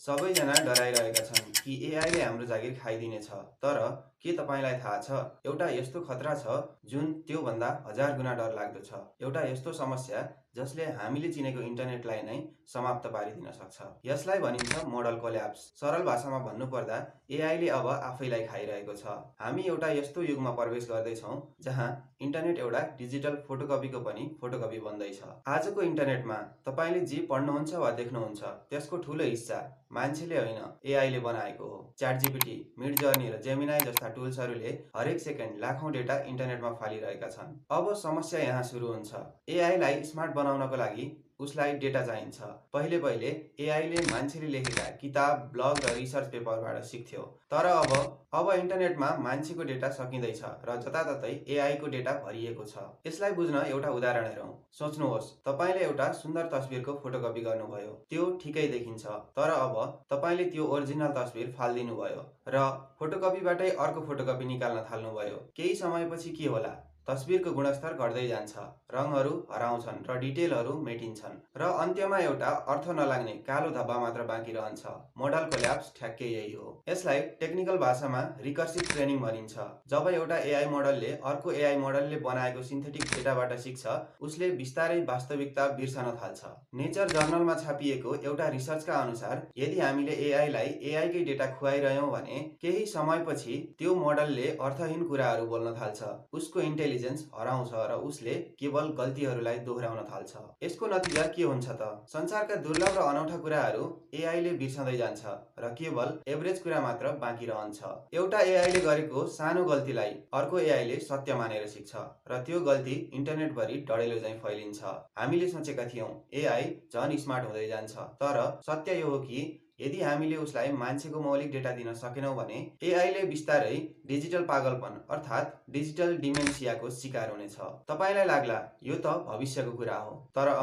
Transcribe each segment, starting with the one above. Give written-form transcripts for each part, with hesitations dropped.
सबैजना डराइरहेका छन् कि एआईले हाम्रो जागिर खाइदिनेछ। तर के तपाईँलाई थाहा छ, एउटा यस्तो खतरा छ जुन त्योभन्दा हजार गुणा डरलाग्दो छ। एउटा यस्तो समस्या जसले हामीले चिनेको इन्टरनेटलाई नै समाप्त पारिदिन सक्छ। यसलाई भनिन्छ मोडल कोल्याप्स। सरल भाषामा भन्नुपर्दा एआईले अब आफैलाई खाइरहेको छ। हामी एउटा यस्तो युगमा प्रवेश गर्दैछौँ जहाँ इन्टरनेट एउटा डिजिटल फोटोकपीको पनि फोटोकपी बन्दैछ। आजको इन्टरनेटमा तपाईँले जे पढ्नुहुन्छ वा देख्नुहुन्छ त्यसको ठूलो हिस्सा मान्छेले होइन, एआईले बनाएको हो। च्याटजिपिटी, मिडजर्नी र जेमिनाई जस्ता टुल्सहरूले हरेक सेकेन्ड लाखौं डेटा इन्टरनेटमा फालिरहेका छन्। अब समस्या यहाँ सुरु हुन्छ। एआईलाई स्मार्ट बनाउनको लागि उसलाई डेटा चाहिन्छ। पहिले पहिले एआईले मान्छेले लेखेका किताब, ब्लग र रिसर्च पेपरबाट सिक्थ्यो। तर अब इन्टरनेटमा मान्छेको डेटा सकिँदैछ र जताततै एआईको डेटा भरिएको छ। यसलाई बुझ्न एउटा उदाहरण हेरौँ। सोच्नुहोस्, तपाईँले एउटा सुन्दर तस्बिरको फोटोकपी गर्नुभयो। त्यो ठिकै देखिन्छ, तर अब तपाईँले त्यो ओरिजिनल तस्बिर फालिदिनु भयो र फोटोकपीबाटै अर्को फोटोकपी निकाल्न थाल्नुभयो। केही समयपछि के होला? तस्बिरको गुणस्तर घट्दै जान्छ, रङहरू हराउँछन् र डिटेलहरू मेटिन्छन् र अन्त्यमा एउटा अर्थ नलाग्ने कालो धब्बा मात्र बाँकी रहन्छ। मोडल कोल्याप्स ठ्याक्कै यही हो। यसलाई टेक्निकल भाषामा रिकर्सिभ ट्रेनिङ भनिन्छ। जब एउटा एआई मोडलले अर्को एआई मोडलले बनाएको सिन्थेटिक डेटाबाट सिक्छ, उसले बिस्तारै वास्तविकता बिर्सन थाल्छ। नेचर जर्नलमा छापिएको एउटा रिसर्चका अनुसार यदि हामीले एआईलाई एआईकै डेटा खुवाइरह्यौँ भने केही समयपछि त्यो मोडलले अर्थहीन कुराहरू बोल्न थाल्छ। उसको इन्टेलिजेन्स हराउँछ र उसले केवल गल्तीहरूलाई दोहोऱ्याउन थाल्छ। यसको नतिजा के हुन्छ त? संसारका दुर्लभ र अनौठा कुराहरू एआईले बिर्सँदै जान्छ र केवल एभरेज कुरा मात्र बाँकी रहन्छ। एउटा एआईले गरेको सानो गल्तीलाई अर्को एआईले सत्य मानेर सिक्छ र त्यो गल्ती इन्टरनेटभरि डढेलो झैँ फैलिन्छ। हामीले सोचेका थियौँ एआई झन् स्मार्ट हुँदै जान्छ, तर सत्य यो हो कि यदि हामीले उसलाई मान्छेको मौलिक डेटा दिन सकेनौँ भने एआईले बिस्तारै डिजिटल पागलपन अर्थात् डिजिटल डिमेन्सियाको शिकार हुनेछ। तपाईँलाई लाग्ला यो त भविष्यको कुरा हो, तर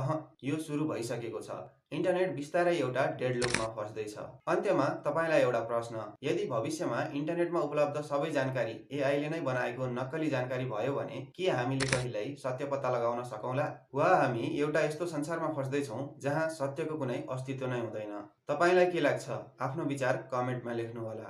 यो सुरु भइसकेको छ। इन्टरनेट बिस्तारै एउटा डेडलोकमा फस्दैछ। अन्त्यमा तपाईँलाई एउटा प्रश्न, यदि भविष्यमा इन्टरनेटमा उपलब्ध सबै जानकारी एआईले नै बनाएको नक्कली जानकारी भयो भने के हामीले कहिल्यै सत्य पत्ता लगाउन सकौँला? वा हामी एउटा यस्तो संसारमा फस्दैछौँ जहाँ सत्यको कुनै अस्तित्व नै हुँदैन? तपाईँलाई के लाग्छ? आफ्नो विचार कमेन्टमा लेख्नुहोला।